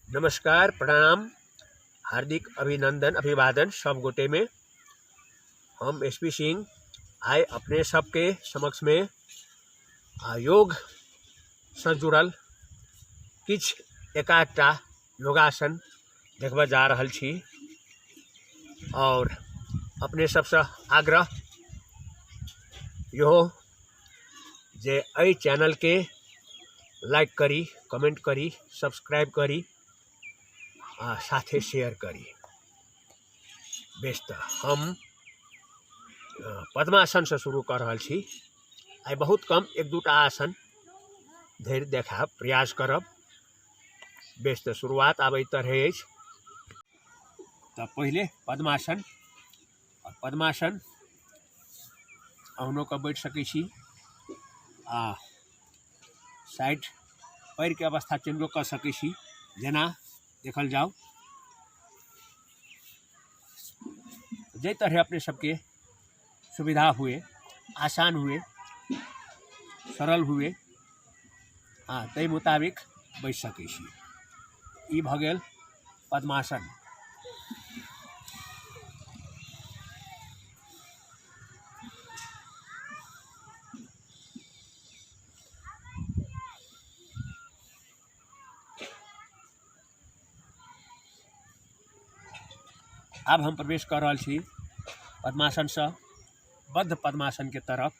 नमस्कार, प्रणाम, हार्दिक अभिनंदन, अभिवादन सब गोटे में। हम एसपी सिंह आए अपने सबके समक्ष में योग से जुड़ल किछ एकाधटा योगासन देखबा जा रहल छी और अपने सबसे आग्रह यो जे एहि चैनल के लाइक करी, कमेंट करी, सब्सक्राइब करी, साथे शेयर करी। बेस त हम पद्मासन से शुरू कर रहल छी। आई बहुत कम एक दूटा आसन धैर्य देखा प्रयास करब। बेस त शुरुआत आब एहि तरह अछि। त पहिले पद्मासन, और पद्मासन अहनो के बैठ सकै छी, साइड पैर के अवस्था चेंजो कर सकै छी, जेना देखल जाओ जे तरह अपने सबके सुविधा हुए, आसान हुए, सरल हुए, तै मुताबिक बैठ सकै छी। ई भ गेल पद्मासन। अब हम प्रवेश कर रहल छी पद्मासन से बद्ध पद्मासन के तरफ,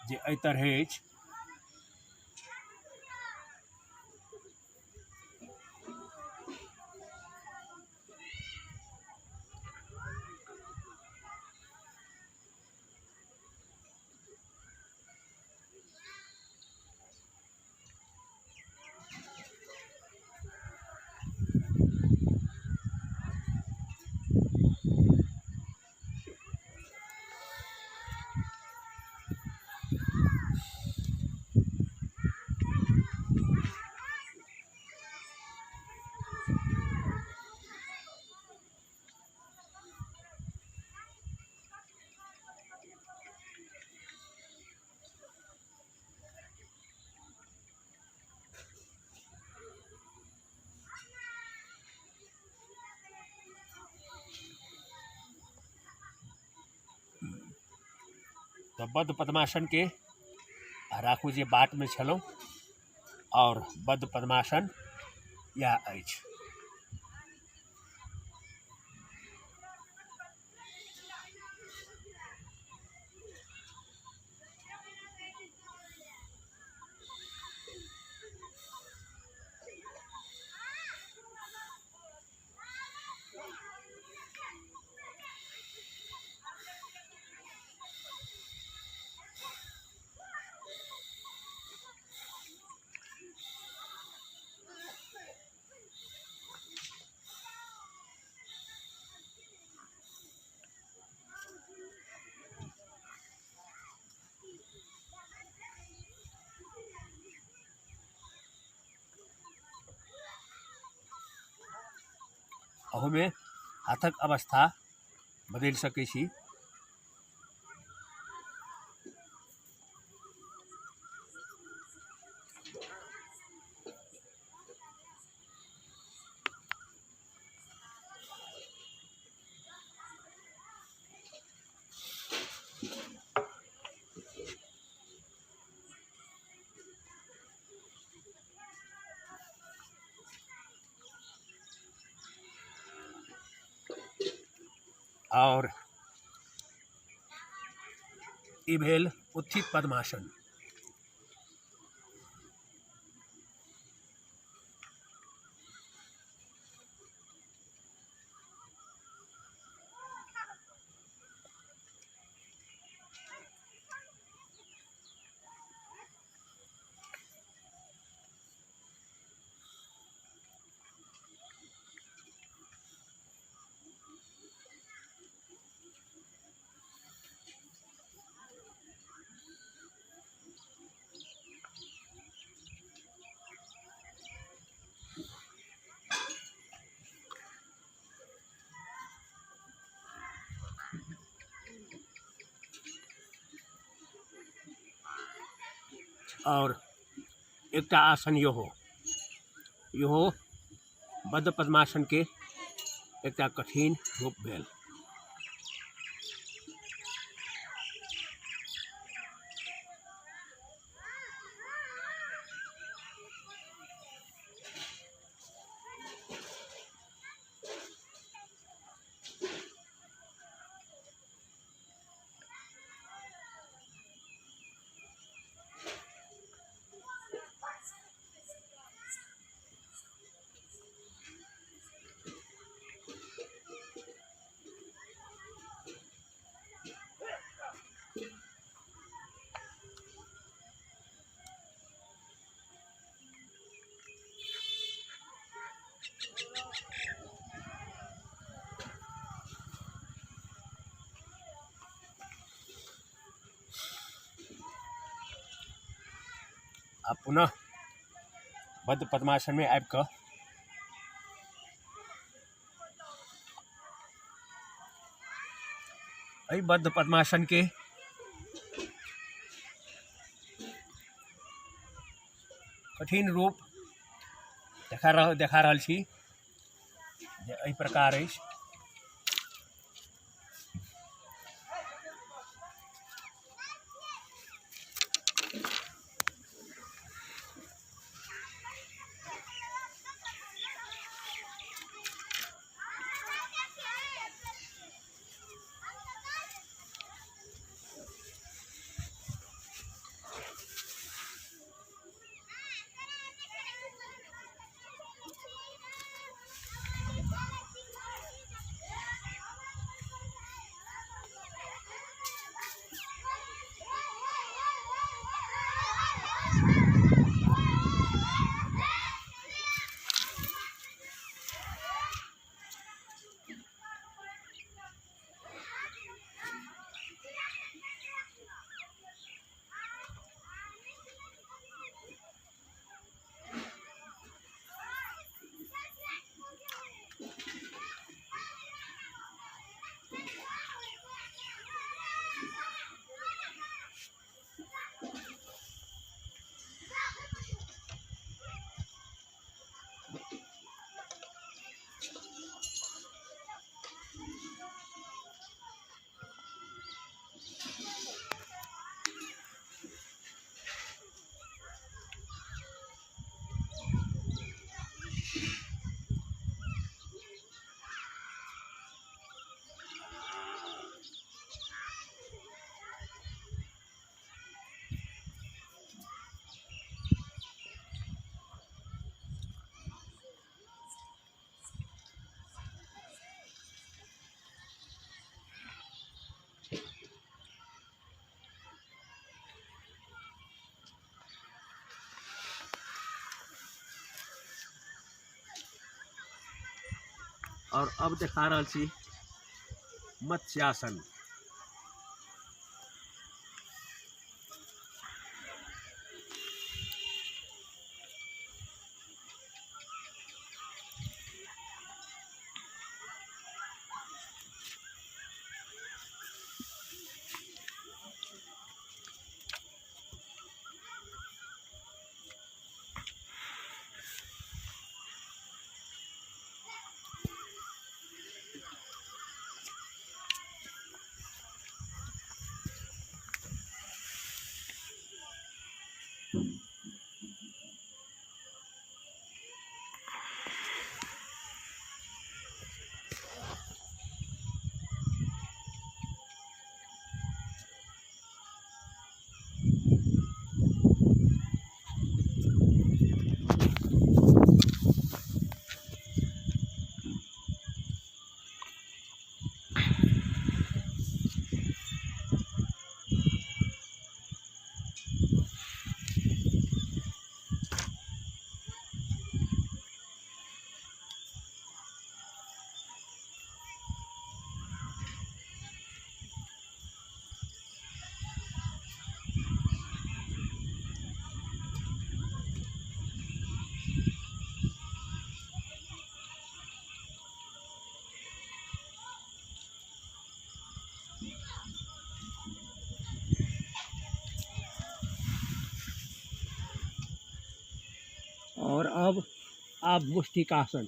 जे एहि तरह अछि। तो बद्ध पद्मासन के राखू जे बाट में छलौं, और बद्ध पद्मासन यह अछि। अहू में हाथक अवस्था बदल सकै छी। और ई भेल उत्थित पद्मासन। और एकटा आसन यो हो इहो बद्ध पद्मासन के एकटा कठिन रूप भेल। अब पुनः बद्ध पद्मासन में आबि कऽ एहि बद्ध पद्मासन के कठिन रूप देखा रहल छी जे एहि प्रकार अछि। और अब देखा रहल छी मत्स्यासन। अब मुष्टिकासन।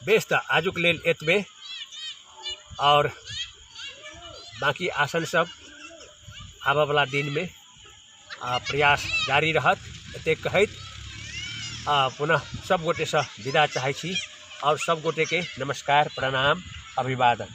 बेस त आजुक लेल एतबे और बाकी आसन सब आबऽ वाला दिन में प्रयास जारी रहत। एते कहैत पुनः सब गोटे से विदा चाहै छी और सब गोटे के नमस्कार, प्रणाम, अभिवादन।